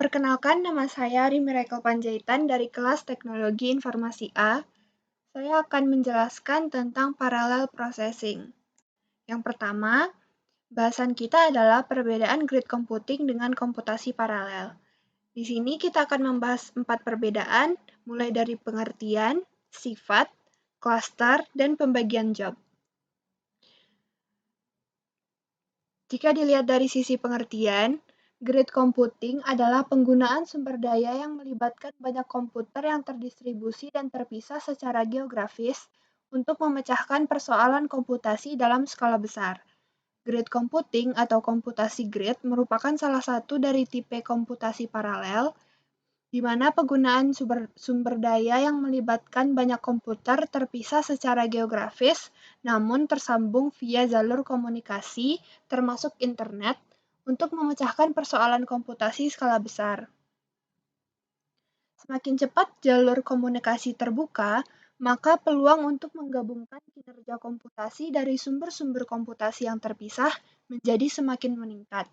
Perkenalkan, nama saya Miracle Panjaitan dari kelas Teknologi Informasi A. Saya akan menjelaskan tentang parallel processing. Yang pertama, bahasan kita adalah perbedaan grid computing dengan komputasi paralel. Di sini kita akan membahas 4 perbedaan, mulai dari pengertian, sifat, cluster, dan pembagian job. Jika dilihat dari sisi pengertian, grid computing adalah penggunaan sumber daya yang melibatkan banyak komputer yang terdistribusi dan terpisah secara geografis untuk memecahkan persoalan komputasi dalam skala besar. Grid computing atau komputasi grid merupakan salah satu dari tipe komputasi paralel, di mana penggunaan sumber daya yang melibatkan banyak komputer terpisah secara geografis, namun tersambung via jalur komunikasi, termasuk internet, untuk memecahkan persoalan komputasi skala besar. Semakin cepat jalur komunikasi terbuka, maka peluang untuk menggabungkan kinerja komputasi dari sumber-sumber komputasi yang terpisah menjadi semakin meningkat.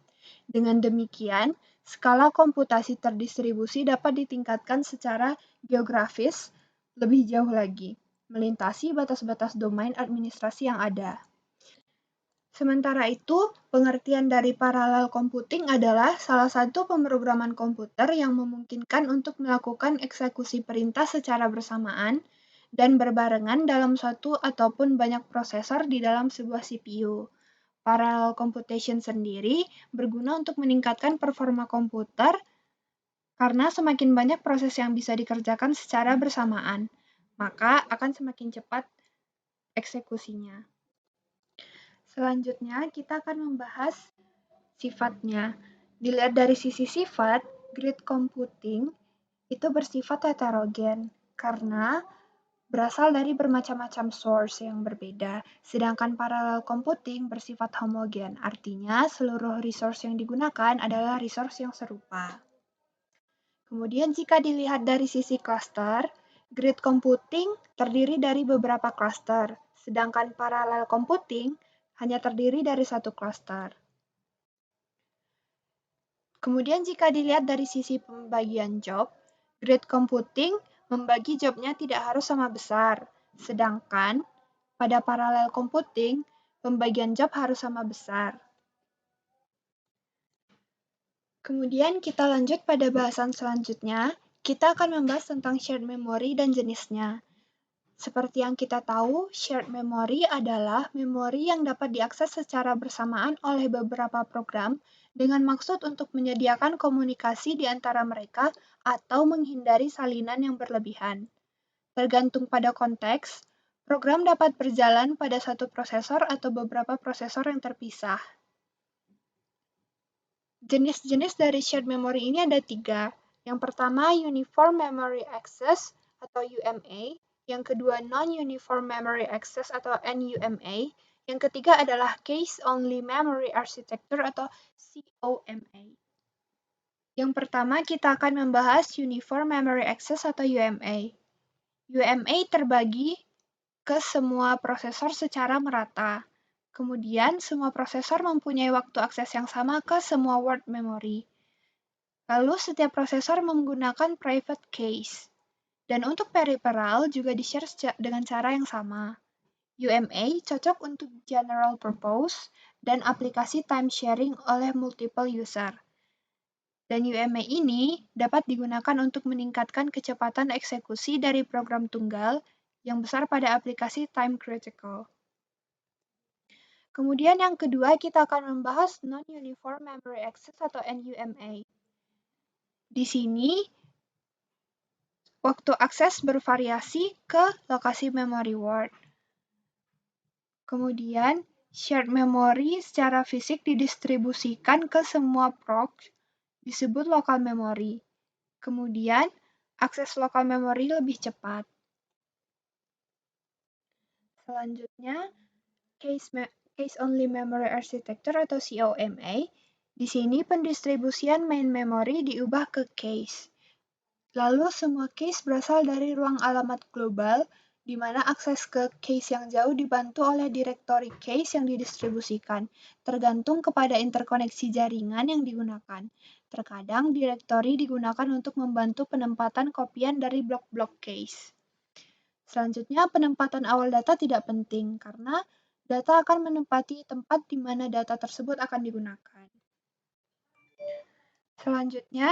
Dengan demikian, skala komputasi terdistribusi dapat ditingkatkan secara geografis lebih jauh lagi, melintasi batas-batas domain administrasi yang ada. Sementara itu, pengertian dari parallel computing adalah salah satu pemrograman komputer yang memungkinkan untuk melakukan eksekusi perintah secara bersamaan dan berbarengan dalam satu ataupun banyak prosesor di dalam sebuah CPU. Parallel computation sendiri berguna untuk meningkatkan performa komputer karena semakin banyak proses yang bisa dikerjakan secara bersamaan, maka akan semakin cepat eksekusinya. Selanjutnya, kita akan membahas sifatnya. Dilihat dari sisi sifat, grid computing itu bersifat heterogen karena berasal dari bermacam-macam source yang berbeda, sedangkan parallel computing bersifat homogen, artinya seluruh resource yang digunakan adalah resource yang serupa. Kemudian jika dilihat dari sisi cluster, grid computing terdiri dari beberapa cluster, sedangkan parallel computing hanya terdiri dari satu cluster. Kemudian jika dilihat dari sisi pembagian job, grid computing membagi jobnya tidak harus sama besar, sedangkan pada parallel computing, pembagian job harus sama besar. Kemudian kita lanjut pada bahasan selanjutnya, kita akan membahas tentang shared memory dan jenisnya. Seperti yang kita tahu, shared memory adalah memori yang dapat diakses secara bersamaan oleh beberapa program dengan maksud untuk menyediakan komunikasi di antara mereka atau menghindari salinan yang berlebihan. Tergantung pada konteks, program dapat berjalan pada satu prosesor atau beberapa prosesor yang terpisah. Jenis-jenis dari shared memory ini ada 3. Yang pertama, Uniform Memory Access atau UMA. Yang kedua, Non-Uniform Memory Access atau NUMA. Yang ketiga adalah Case Only Memory Architecture atau COMA. Yang pertama, kita akan membahas Uniform Memory Access atau UMA. UMA terbagi ke semua prosesor secara merata. Kemudian, semua prosesor mempunyai waktu akses yang sama ke semua word memory. Lalu, setiap prosesor menggunakan private case. Dan untuk peripheral juga di-share dengan cara yang sama. UMA cocok untuk general purpose dan aplikasi time sharing oleh multiple user. Dan UMA ini dapat digunakan untuk meningkatkan kecepatan eksekusi dari program tunggal yang besar pada aplikasi time critical. Kemudian yang kedua, kita akan membahas Non-Uniform Memory Access atau NUMA. Di sini, waktu akses bervariasi ke lokasi memory word. Kemudian, shared memory secara fisik didistribusikan ke semua procs, disebut local memory. Kemudian, akses lokal memory lebih cepat. Selanjutnya, Case Only Memory Architecture atau COMA. Di sini pendistribusian main memory diubah ke case. Lalu semua case berasal dari ruang alamat global, di mana akses ke case yang jauh dibantu oleh direktori case yang didistribusikan, tergantung kepada interkoneksi jaringan yang digunakan. Terkadang direktori digunakan untuk membantu penempatan kopian dari blok-blok cache. Selanjutnya, penempatan awal data tidak penting karena data akan menempati tempat di mana data tersebut akan digunakan. Selanjutnya,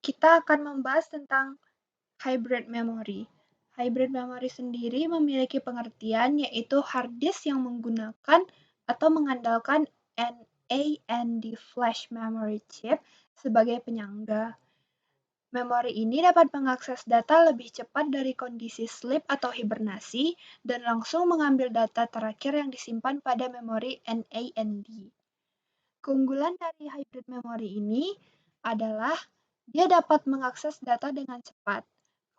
kita akan membahas tentang hybrid memory. Hybrid memory sendiri memiliki pengertian yaitu hard disk yang menggunakan atau mengandalkan NAND flash memory chip sebagai penyangga. Memori ini dapat mengakses data lebih cepat dari kondisi sleep atau hibernasi dan langsung mengambil data terakhir yang disimpan pada memori NAND. Keunggulan dari hybrid memory ini adalah dia dapat mengakses data dengan cepat.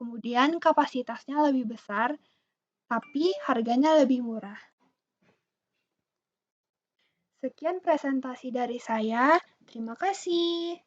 Kemudian kapasitasnya lebih besar, tapi harganya lebih murah. Sekian presentasi dari saya. Terima kasih.